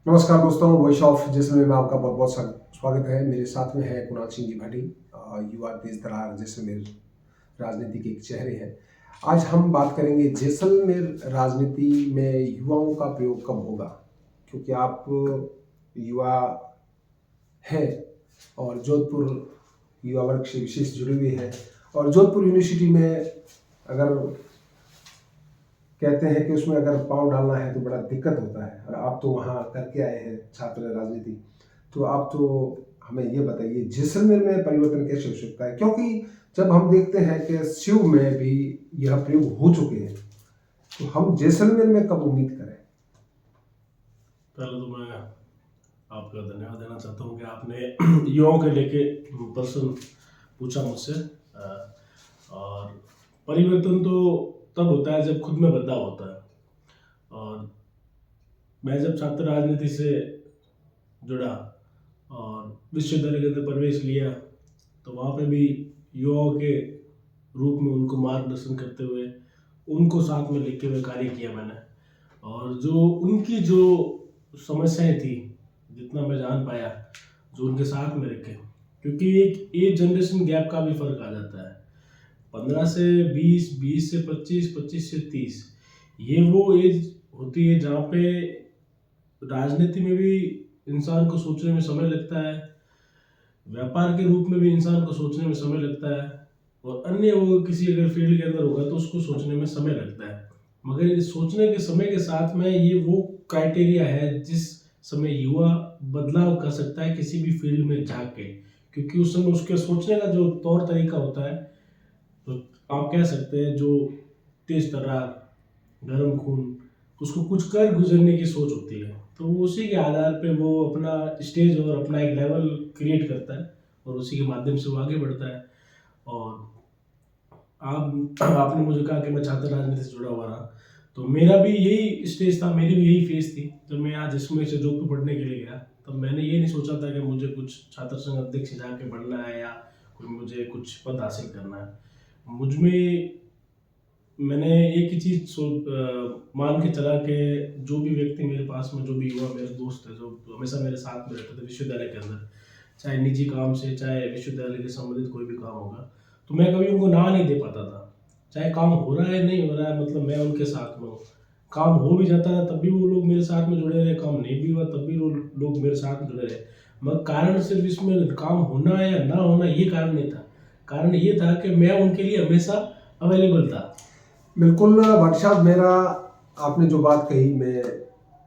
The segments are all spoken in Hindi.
नमस्कार दोस्तों, वॉइस ऑफ जैसलमेर में आपका बहुत बहुत स्वागत है। मेरे साथ में है कुणाल सिंह जी भाटी। युवा तेज तरार जैसलमेर राजनीति के एक चेहरे हैं। आज हम बात करेंगे जैसलमेर राजनीति में युवाओं का प्रयोग कब होगा, क्योंकि आप युवा हैं और जोधपुर युवा वर्ग से विशेष जुड़े हुए हैं। और जोधपुर यूनिवर्सिटी में अगर कहते हैं कि उसमें अगर पाँव डालना है तो बड़ा दिक्कत होता है, और आप तो वहाँ करके आए हैं छात्र राजनीति, तो आप तो हमें ये बताइए जैसलमेर में परिवर्तन कैसे हो सकता है, क्योंकि जब हम देखते हैं कि शिव में भी यह प्रयोग हो चुके हैं, तो हम जैसलमेर में कब उम्मीद करें। पहले तो मैं आपका धन्यवाद देना चाहता हूँ कि आपने युवाओं के लेके प्रश्न पूछा मुझसे। और परिवर्तन तो तब होता है जब खुद में बदलाव होता है। और मैं जब छात्र राजनीति से जुड़ा और विश्वविद्यालय के अंदर प्रवेश लिया, तो वहाँ पे भी युवाओं के रूप में उनको मार्गदर्शन करते हुए उनको साथ में लेके हुए कार्य किया मैंने। और जो उनकी जो समस्याएं थी, जितना मैं जान पाया, जो उनके साथ में रखे, क्योंकि एक एज जनरेशन गैप का भी फर्क आ जाता है। 15 से 20, 20 से 25, 25 से 30, ये वो एज होती है जहाँ पे राजनीति में भी इंसान को सोचने में समय लगता है, व्यापार के रूप में भी इंसान को सोचने में समय लगता है, और अन्य वो किसी अगर फील्ड के अंदर होगा तो उसको सोचने में समय लगता है। मगर इस सोचने के समय के साथ में ये वो क्राइटेरिया है जिस समय युवा बदलाव कर सकता है किसी भी फील्ड में जाके, क्योंकि उस समय उसके सोचने का जो तौर तरीका होता है, तो आप कह सकते हैं जो तेज तर्रार, गर्म खून, उसको कुछ कर गुजरने की सोच होती है। तो उसी के आधार पे वो अपना स्टेज और अपना एक लेवल क्रिएट करता है और उसी के माध्यम से वो आगे बढ़ता है। और आपने मुझे कहा कि मैं छात्र राजनीति से जुड़ा हुआ रहा, तो मेरा भी यही स्टेज था, मेरी भी यही फेज थी। जब मैं आज इसमें से जोधपुर पढ़ने के लिए गया, तब मैंने ये नहीं सोचा था कि मुझे कुछ छात्र संघ अध्यक्ष जाके बनना है या कोई मुझे कुछ पद हासिल करना है। मुझ में मैंने एक ही चीज़ मान के चला कि जो भी व्यक्ति मेरे पास में, जो भी युवा मेरे दोस्त है जो हमेशा मेरे साथ में रहते थे विश्वविद्यालय के अंदर, चाहे निजी काम से चाहे विश्वविद्यालय के संबंधित कोई भी काम होगा, तो मैं कभी उनको ना नहीं दे पाता था। चाहे काम हो रहा है नहीं हो रहा है, मतलब मैं उनके साथ में हूँ। काम हो भी जाता है तब भी वो लोग मेरे साथ में जुड़े रहे, काम नहीं भी हुआ तब भी वो लोग मेरे साथ में जुड़े रहे। मगर कारण सिर्फ इसमें काम होना या ना होना ये कारण नहीं था। कारण ये था कि मैं उनके लिए हमेशा अवेलेबल था। बिल्कुल भाटी साहब, मेरा आपने जो बात कही, मैं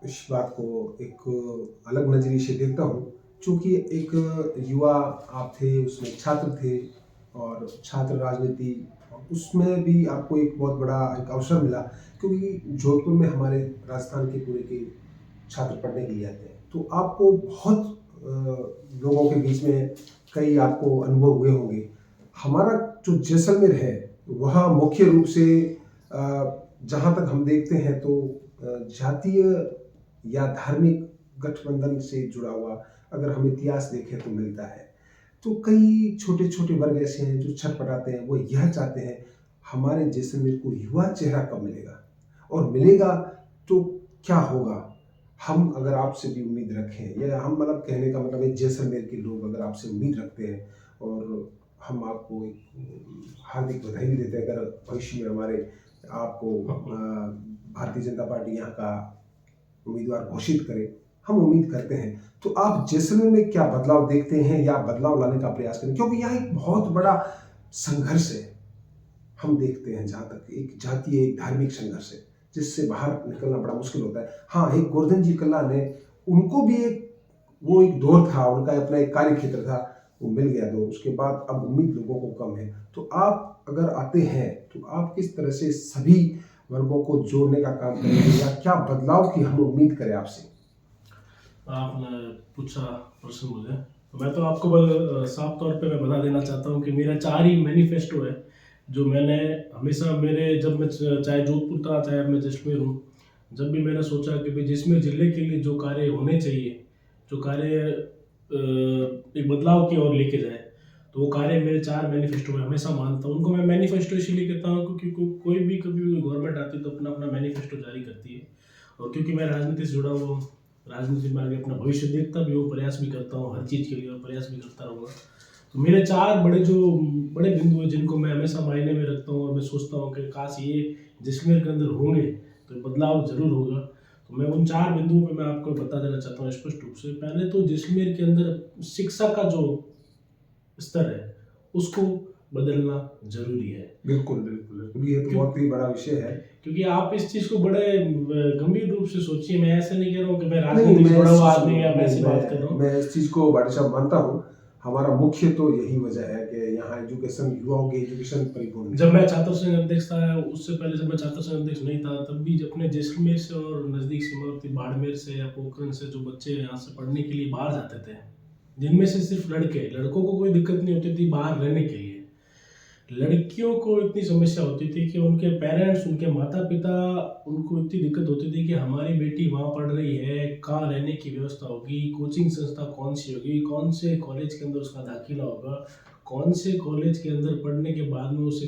इस बात को एक अलग नज़रिए से देखता हूँ। चूँकि एक युवा आप थे, उसमें छात्र थे, और छात्र राजनीति, उसमें भी आपको एक बहुत बड़ा एक अवसर मिला, क्योंकि जोधपुर में हमारे राजस्थान के पूरे के छात्र पढ़ने के लिए आते हैं, तो आपको बहुत लोगों के बीच में कई आपको अनुभव हुए होंगे। हमारा जो जैसलमेर है वह मुख्य रूप से जहाँ तक हम देखते हैं तो जातीय या धार्मिक गठबंधन से जुड़ा हुआ अगर हम इतिहास देखें तो मिलता है। तो कई छोटे छोटे वर्ग ऐसे हैं जो छटपटाते हैं, वो यह चाहते हैं हमारे जैसलमेर को युवा चेहरा कब मिलेगा, और मिलेगा तो क्या होगा। हम अगर आपसे भी उम्मीद रखें, या हम मतलब कहने का मतलब है जैसलमेर के लोग अगर आपसे उम्मीद रखते हैं, और हम आपको एक हार्दिक बधाई भी देते हैं अगर भविष्य में हमारे आपको भारतीय जनता पार्टी यहाँ का उम्मीदवार घोषित करे, हम उम्मीद करते हैं। तो आप जैसलमेर में क्या बदलाव देखते हैं या बदलाव लाने का प्रयास करें, क्योंकि यहाँ एक बहुत बड़ा संघर्ष है, हम देखते हैं जहाँ तक एक जातीय एक धार्मिक संघर्ष है जिससे बाहर निकलना बड़ा मुश्किल होता है। हाँ, एक गोवर्धन जी कल्ला ने, उनको भी एक वो एक दौर था, उनका अपना एक कार्य क्षेत्र था, वो मिल गया दो, उसके बाद अब उम्मीद लोगों को कम है। तो आप अगर आते हैं तो आप किस तरह से सभी वर्गों को जोड़ने का काम करेंगे, या क्या बदलाव की हम उम्मीद करें आपसे। आपने पूछा प्रश्न मुझे, तो मैं तो आपको साफ तौर पे मैं बता देना चाहता हूँ कि मेरा 4 ही मैनिफेस्टो है जो मैंने हमेशा मेरे, जब मैं चाहे जोधपुर था चाहे मैं जैसलमेर हूँ, जब भी मैंने सोचा कि भाई जैसलमेर जिले के लिए जो कार्य होने चाहिए, जो कार्य एक बदलाव की ओर लेके जाए, तो वो कार्य मेरे 4 मैनिफेस्टो में हमेशा मानता हूँ। उनको मैं मैनिफेस्टो इसलिए कहता हूँ क्योंकि कोई भी कभी भी गवर्नमेंट आती है तो अपना अपना मैनिफेस्टो जारी करती है। और क्योंकि मैं राजनीति से जुड़ा हुआ हूँ, राजनीति में आगे अपना भविष्य देखता भी हूँ, प्रयास भी करता हूँ, हर चीज़ के लिए और प्रयास भी करता रहूँगा। तो मेरे 4 बड़े बिंदु हैं जिनको मैं हमेशा मायने में रखता हूँ और मैं सोचता हूँ कि काश ये जैसलमेर के अंदर होंगे तो बदलाव ज़रूर होगा। तो मैं उन 4 बिंदुओं पे मैं आपको बता देना चाहता हूँ स्पष्ट रूप से। पहले तो जैसलमेर के अंदर शिक्षा का जो स्तर है उसको बदलना ज़रूरी है। बिल्कुल बिल्कुल बिल्कुल, ये तो बहुत ही बड़ा विषय है। क्योंकि आप इस चीज़ को बड़े गंभीर रूप से सोचिए। मैं ऐसे नहीं कह रहा हूँ कि मैं नहीं, राजनीति से मैं जुड़ा इस हुआ चीज़ आदमी को या मैं ऐसी बात कर मैं रहा हूँ। मैं इस चीज़ को भाटी साहब मानता हूँ। हमारा मुख्य तो यही वजह है कि यहाँ एजुकेशन, युवाओं की एजुकेशन परिपूर्ण नहीं जब मैं छात्र संघ अध्यक्ष था, उससे पहले जब मैं छात्र संघ अध्यक्ष नहीं था, तब भी अपने जैसलमेर से और नज़दीक सीमावर्ती बाड़मेर से या पोखरण से जो बच्चे यहाँ से पढ़ने के लिए बाहर जाते थे, जिनमें से सिर्फ लड़कों को कोई दिक्कत नहीं होती थी बाहर रहने के लिए, लड़कियों को इतनी समस्या होती थी कि उनके पेरेंट्स, उनके माता पिता, उनको इतनी दिक्कत होती थी कि हमारी बेटी वहाँ पढ़ रही है, कहाँ रहने की व्यवस्था होगी, कोचिंग संस्था कौन सी होगी, कौन से कॉलेज के अंदर उसका दाखिला होगा, कौन से कॉलेज के अंदर पढ़ने के बाद में उसे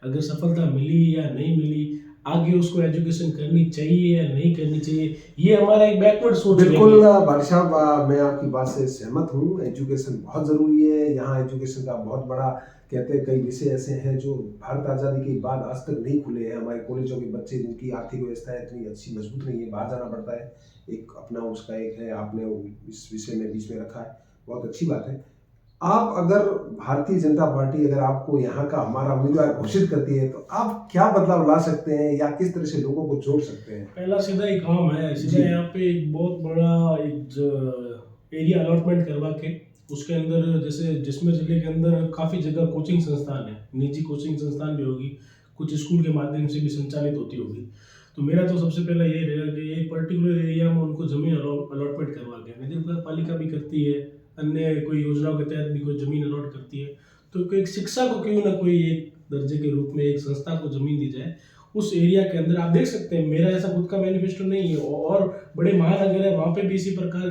अगर सफलता मिली या नहीं मिली, आगे उसको एजुकेशन करनी चाहिए या नहीं करनी चाहिए, ये हमारा एक बैकवर्ड सोच है। बिल्कुल भाटी साहब, मैं आपकी बात से सहमत हूँ। एजुकेशन बहुत ज़रूरी है। यहाँ एजुकेशन का बहुत बड़ा, कहते हैं कई विषय ऐसे हैं जो भारत आज़ादी के बाद आज तक नहीं खुले हैं। हमारे कॉलेजों के बच्चे जिनकी आर्थिक व्यवस्था इतनी अच्छी मजबूत नहीं है, बाहर जाना पड़ता है। एक अपना उसका एक है, आपने इस विषय में बीच में रखा है, बहुत अच्छी बात है। आप अगर भारतीय जनता पार्टी अगर आपको यहाँ का हमारा उम्मीदवार घोषित करती है तो आप क्या बदलाव ला सकते हैं या किस तरह से लोगों को जोड़ सकते हैं? पहला सीधा ही काम है, सीधा यहाँ पे एक बहुत बड़ा एक एरिया अलॉटमेंट करवा के उसके अंदर, जैसे जिसमें जिले के अंदर काफ़ी जगह कोचिंग संस्थान है, निजी कोचिंग संस्थान भी होगी, कुछ स्कूल के माध्यम से भी संचालित होती होगी। तो मेरा तो सबसे पहला यही रहेगा कि एक पर्टिकुलर एरिया में उनको ज़मीन अलॉटमेंट करवा के, नगर पालिका भी करती है, अन्य कोई योजनाओं के तहत भी कोई ज़मीन अलॉट करती है, तो एक शिक्षा को क्यों ना कोई एक दर्जे के रूप में एक संस्था को ज़मीन दी जाए उस एरिया के अंदर। आप देख सकते हैं, मेरा ऐसा खुद का मैनिफेस्टो नहीं है, और बड़े महानगर है वहाँ पे भी इसी प्रकार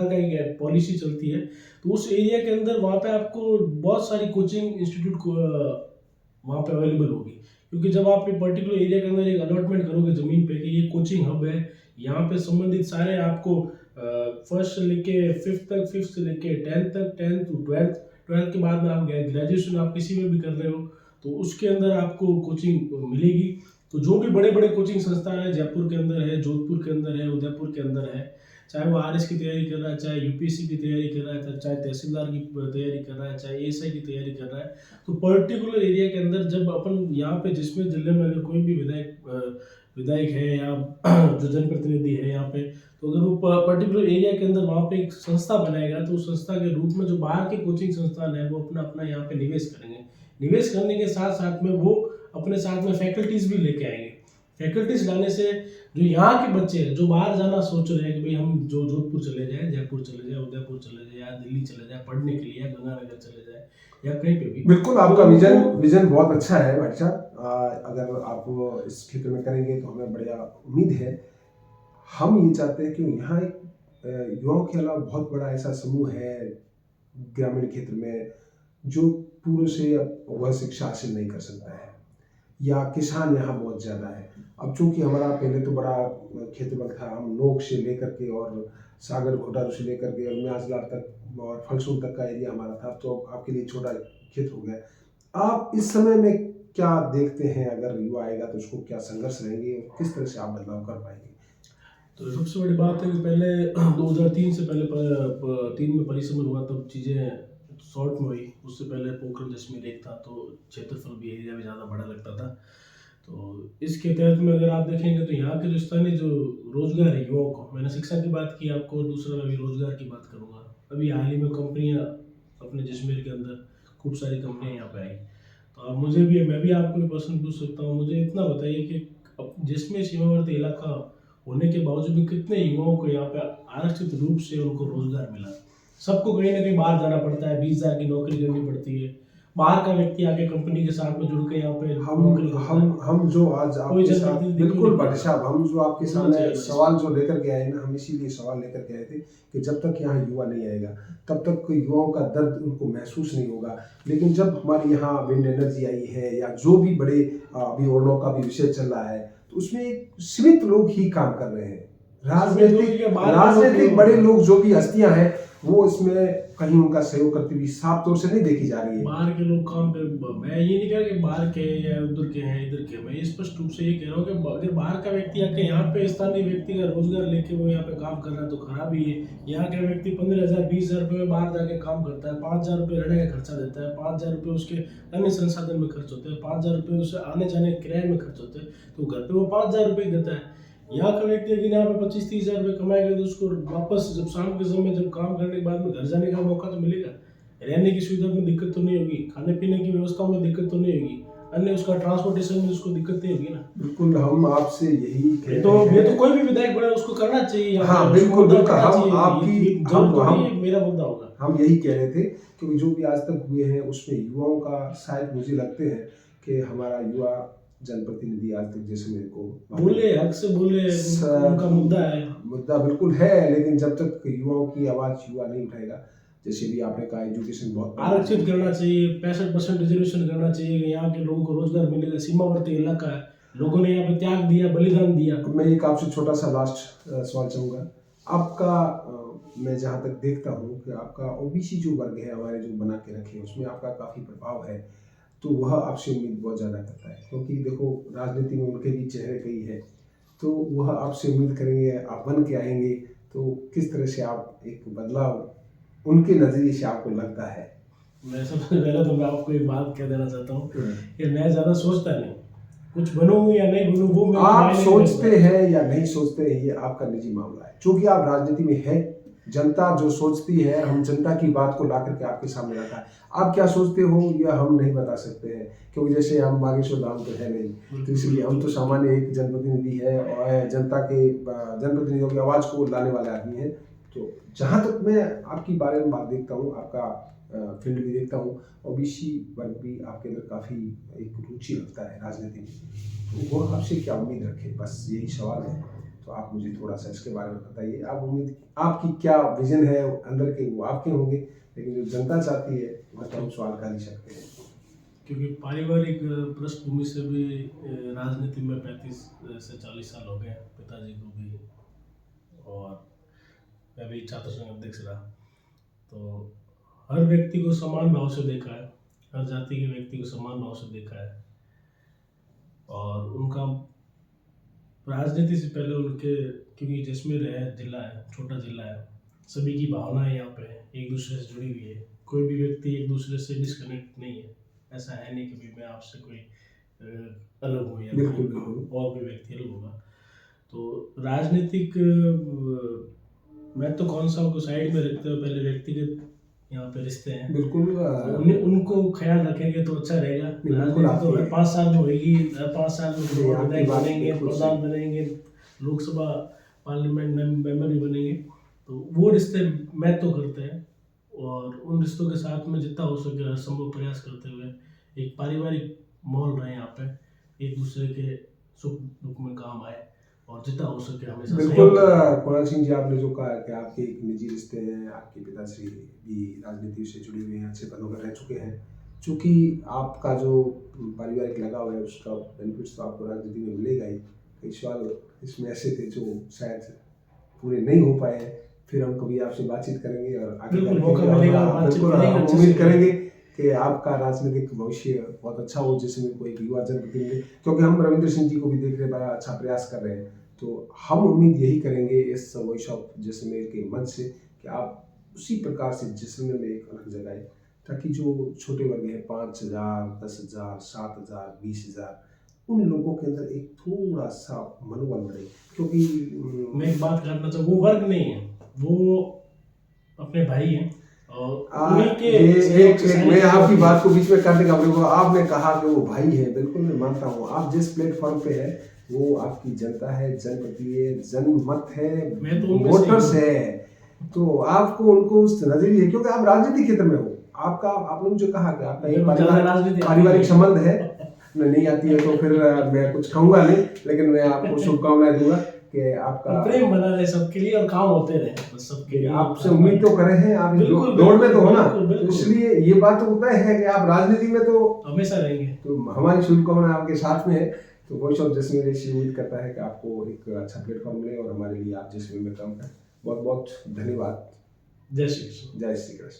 का एक पॉलिसी चलती है। तो उस एरिया के अंदर वहाँ पे आपको बहुत सारी कोचिंग इंस्टीट्यूट को वहाँ पे अवेलेबल होगी, क्योंकि जब आप एक पर्टिकुलर एरिया के अंदर एक अलॉटमेंट करोगे ज़मीन पे कि ये कोचिंग हब है, यहाँ पे संबंधित सारे आपको फर्स्ट से लेके फिफ्थ तक, फिफ्थ से लेके 10th तक, 10th to 12th, 12th के बाद में आप ग्रेजुएशन आप किसी में भी कर रहे हो तो उसके अंदर आपको कोचिंग मिलेगी। तो जो भी बड़े बड़े कोचिंग संस्थान है, जयपुर के अंदर है, जोधपुर के अंदर है, उदयपुर के अंदर है, चाहे वो आरएस की तैयारी कर रहा है, चाहे यूपीएससी की तैयारी कर रहा है, चाहे तहसीलदार की तैयारी कर रहा है, चाहे एएसआई की तैयारी कर रहा है, तो पर्टिकुलर एरिया के अंदर जब अपन यहाँ पे जिसमें जिले में अगर कोई भी विधायक है या जो जनप्रतिनिधि है यहाँ पे, तो अगर वो पर्टिकुलर एरिया के अंदर वहाँ पे एक संस्था बनाएगा तो उस संस्था के रूप में जो बाहर के कोचिंग संस्थान है वो अपना अपना यहाँ पे निवेश करेंगे। निवेश करने के साथ साथ में वो अपने साथ में फैकल्टीज भी लेके आएंगे। फैकल्टीज लाने से जो यहाँ के बच्चे हैं जो बाहर जाना सोच रहे हैं कि भाई हम जो जोधपुर चले जाए, जयपुर चले जाए, उदयपुर चले जाए या दिल्ली चले जाए पढ़ने के लिए, या गंगानगर चले जाए या कहीं पे भी, बिल्कुल आपका विजन बहुत अच्छा है भाटी साहब। अगर आप इस क्षेत्र में करेंगे तो हमें बढ़िया उम्मीद है। हम ये चाहते हैं कि यहाँ एक युवाओं के अलावा बहुत बड़ा ऐसा समूह है ग्रामीण क्षेत्र में जो पूरे से वह शिक्षा हासिल नहीं कर सकता है, या किसान यहाँ बहुत ज़्यादा है। अब चूंकि हमारा पहले तो बड़ा क्षेत्रफल था, हम नोक से लेकर के और सागर घोटारू से लेकर के और म्याजलार तक और फलसूर तक का एरिया हमारा था, तो आपके लिए छोटा क्षेत्र हो गया। आप इस समय में क्या देखते हैं, अगर युवा आएगा तो उसको क्या संघर्ष रहेंगे और किस तरह से आप बदलाव कर पाएंगे? तो सबसे बड़ी बात है कि पहले 2003 से पहले 3 में परिसमन हुआ तब चीज़ें शॉर्ट में हुई। उससे पहले पोखरण जैसलमेर एक था तो क्षेत्रफल भी, एरिया भी ज़्यादा बड़ा लगता था। तो इसके तहत में अगर आप देखेंगे तो यहाँ के जो स्थानीय जो रोजगार है युवाओं को, मैंने शिक्षा की बात की आपको, और दूसरा मैं अभी रोजगार की बात करूँगा। अभी हाल ही में कंपनियाँ अपने जैसलमेर के अंदर खूब सारी कंपनियाँ यहाँ पे आई, तो अब मैं भी आपको प्रश्न पूछ सकता हूँ। मुझे इतना बताइए कि जैसलमेर सीमावर्ती इलाका होने के बावजूद भी कितने युवाओं को यहाँ पे आरक्षित रूप से उनको रोजगार मिला। सबको कहीं ना कहीं बाहर जाना पड़ता है, 20,000 की नौकरी करनी पड़ती है, बाहर का व्यक्ति आके कंपनी के साथ में जुड़ के यहाँ पे नौकरी करता है। हम जो आज कोई आपके साथ, जनप्रतिनिधि बिल्कुल नहीं भाटी साहब, हम जो आपके होना सामने चाहिए सवाल जो लेकर के आए ना, हम इसीलिए सवाल लेकर के आए थे कि जब तक यहाँ युवा नहीं आएगा तब तक युवाओं का दर्द उनको महसूस नहीं होगा। लेकिन जब हमारे यहाँ विंड एनर्जी आई है या जो भी बड़े अभी ओरनों का भी विषय चल रहा है, तो उसमें एक सीमित लोग ही काम कर रहे हैं। राजनीतिक राजनीतिक बड़े लोग जो भी हस्तियां हैं वो इसमें कहीं उनका सहयोग करती हुई साफ तौर से नहीं देखी जा रही है। बाहर के लोग काम कर, मैं ये नहीं कह रहा कि बाहर के या उधर के हैं इधर के, मैं स्पष्ट रूप से ये कह रहा हूँ कि अगर बाहर का व्यक्ति आके यहाँ पे स्थानीय व्यक्ति का रोजगार लेके वो यहाँ पे काम कर रहा है तो खराब ही है। यहाँ का व्यक्ति 15,000 20,000 रुपये में बाहर जाके काम करता है, 5,000 रुपये रहने का खर्चा देता है, 5,000 रुपये उसके अन्य संसाधन में खर्च होते हैं, 5,000 रुपये उसे आने जाने किराए में खर्च होते हैं, तो घर पे वो 5,000 रुपये देता है। यहाँ का व्यक्ति अगर यहाँ पे 25-30,000 रुपये कमाएगा तो उसको वापस जब शाम के समय जब काम करने के बाद में घर जाने का मौका तो मिलेगा। रहने की सुविधा में दिक्कत तो नहीं होगी, खाने पीने की व्यवस्था में दिक्कत तो नहीं होगी, अन्य उसका ट्रांसपोर्टेशन में उसको दिक्कत नहीं होगी ना। बिल्कुल, हम आपसे यही कहते तो हैं। ये तो कोई भी विधायक बने उसको करना चाहिए। हाँ बिल्कुल बिल्कुल, हम आपकी मेरा मुद्दा होगा। हम यही कह रहे थे क्योंकि जो भी आज तक हुए हैं उसमें युवाओं का शायद मुझे लगते हैं कि हमारा युवा जनप्रतिनिधि आज तक जैसलमेर को बोले, हक से बोले, उनका मुद्दा बिल्कुल है, लेकिन जब तक युवाओं की आवाज युवा नहीं उठाएगा, जैसे भी आपने कहा एजुकेशन बहुत आरक्षित करना चाहिए, 65% रिजर्वेशन करना चाहिए, यहाँ के लोगों को रोजगार मिलेगा। सीमावर्ती इलाका है, लोगों ने यहाँ पे त्याग दिया, बलिदान दिया। मैं एक आपसे छोटा सा लास्ट सवाल चाहूँगा आपका। मैं जहाँ तक देखता हूँ कि आपका ओबीसी जो वर्ग है हमारे जो बना के रखे हैं उसमें आपका काफ़ी प्रभाव है, तो वह आपसे उम्मीद बहुत ज़्यादा करता है क्योंकि देखो राजनीति में उनके भी चेहरे कई है, तो वह आपसे उम्मीद करेंगे, आप बन के आएंगे तो किस तरह से आप एक बदलाव उनके नज़रिए से आपको लगता है? मैं सबसे पहले तो मैं आपको एक बात कह देना चाहता हूँ कि मैं ज़्यादा सोचता नहीं, कुछ बनूँ या नहीं बनूँ वो आप सोचते हैं या नहीं सोचते हैं ये आपका निजी मामला है, क्योंकि आप राजनीति में हैं। जनता जो सोचती है, हम जनता की बात को ला करके आपके सामने रखा है। आप क्या सोचते हो यह हम नहीं बता सकते हैं क्योंकि जैसे हम बागेश्वर धाम तो है नहीं, तो इसलिए हम तो सामान्य एक जनप्रतिनिधि है और जनता के जनप्रतिनिधियों की आवाज़ को लाने वाले आदमी हैं। तो जहाँ तक मैं आपकी बारे में बात देखता हूँ, आपका फील्ड भी देखता हूँ, ओबीसी वर्ग भी आपके अंदर काफ़ी एक रुचि रखता है राजनीति में, तो वो आपसे क्या उम्मीद रखे, बस यही सवाल है। तो आप मुझे थोड़ा सा इसके बारे में बताइए, आप उम्मीद आपकी क्या विजन है अंदर के, वो आपके होंगे, लेकिन जो जनता चाहती है वह तो हम सवाल कर ही सकते हैं। क्योंकि पारिवारिक पृष्ठभूमि से भी राजनीति में 35 से 40 साल हो गए, पिताजी को भी, और मैं भी छात्र संघ अध्यक्ष रहा, तो हर व्यक्ति को समान भाव से देखा है, हर जाति के व्यक्ति को समान भाव से देखा है, और उनका राजनीति से पहले उनके, क्योंकि जैसलमेर है, जिला है, छोटा जिला है, सभी की भावनाएं यहाँ पे एक दूसरे से जुड़ी हुई है, कोई भी व्यक्ति एक दूसरे से डिस्कनेक्ट नहीं है। ऐसा है नहीं कि मैं आपसे कोई अलग हूँ या और कोई व्यक्ति अलग होगा। तो राजनीतिक मैं तो कौन सा को साइड में रखते हुए पहले व्यक्तिगत यहाँ पे रिश्ते हैं, बिल्कुल उनको ख्याल रखेंगे तो अच्छा रहेगा। तो 5 साल में होगी, 5 साल में विधायक बनेंगे, प्रधान बनेंगे, लोकसभा पार्लियामेंट मेंबर भी बनेंगे, तो वो रिश्ते महत्व करते हैं, और उन रिश्तों के साथ में जितना हो सके हर संभव प्रयास करते हुए एक पारिवारिक माहौल रहे, यहाँ पे एक दूसरे के सुख दुख में काम आए, और जितना हो सके हमेशा। बिल्कुल कुणाल सिंह जी, आपने जो कहा कि आपके एक निजी रिश्ते हैं, आपके पिताश्री भी राजनीति से जुड़े हुए हैं, अच्छे पदों पर रह चुके हैं, चूँकि आपका जो पारिवारिक लगाव है उसका बेनिफिट्स तो आपको राजनीति में मिलेगा ही। कई सवाल इसमें ऐसे थे जो शायद पूरे नहीं हो पाए हैं, फिर हम कभी आपसे बातचीत करेंगे और आगे उम्मीद करेंगे कि आपका राजनीतिक भविष्य बहुत अच्छा हो, जिसमें कोई युवा जनप्रतिनिधि, क्योंकि हम रविंद्र सिंह जी को भी देख रहे हैं, बड़ा अच्छा प्रयास कर रहे हैं, तो हम उम्मीद यही करेंगे इस वॉइस ऑफ जैसलमेर के मंच से कि आप उसी प्रकार से जैसलमेर में एक अलग जगह है, ताकि जो छोटे वर्ग हैं 5,000, 10,000, 7,000, 20,000, उन लोगों के अंदर एक थोड़ा सा मनोबल बढ़े। क्योंकि मैं एक बात करना चाहूँ, वो वर्ग नहीं है, वो अपने भाई हैं, और मैं आपकी बात को बीच में काटने का, आपने कहा कि वो भाई है, बिल्कुल मैं मानता हूँ। आप जिस प्लेटफॉर्म पे है वो आपकी जनता है, जनप्रतिनिधि है, जनमत है, वोटर्स है, तो आपको उनको उस नजरिए, क्योंकि आप राजनीतिक क्षेत्र में हो, आपका आपने मुझे कहा कि आपका एक पारिवारिक संबंध है, नहीं आती है तो फिर मैं कुछ कहूँगा नहीं, लेकिन मैं आपको शुभकामनाएं दूंगा कि आपका प्रेम बना रहे सबके लिए और काम होते रहे बस सबके लिए। आपसे उम्मीद तो करे हैं, आप दौड़ में तो हो ना, तो इसलिए ये बात तो तय है कि आप राजनीति में तो हमेशा रहेंगे, तो हमारी शुभकामनाएं आपके साथ में है। तो वॉइस ऑफ जैस्मिन ऐसी उम्मीद करता है कि आपको एक अच्छा प्लेटफॉर्म मिले और हमारे लिए आप जैस्मिन में काम करें। बहुत बहुत धन्यवाद। जय श्री कृष्ण। जय श्री कृष्ण।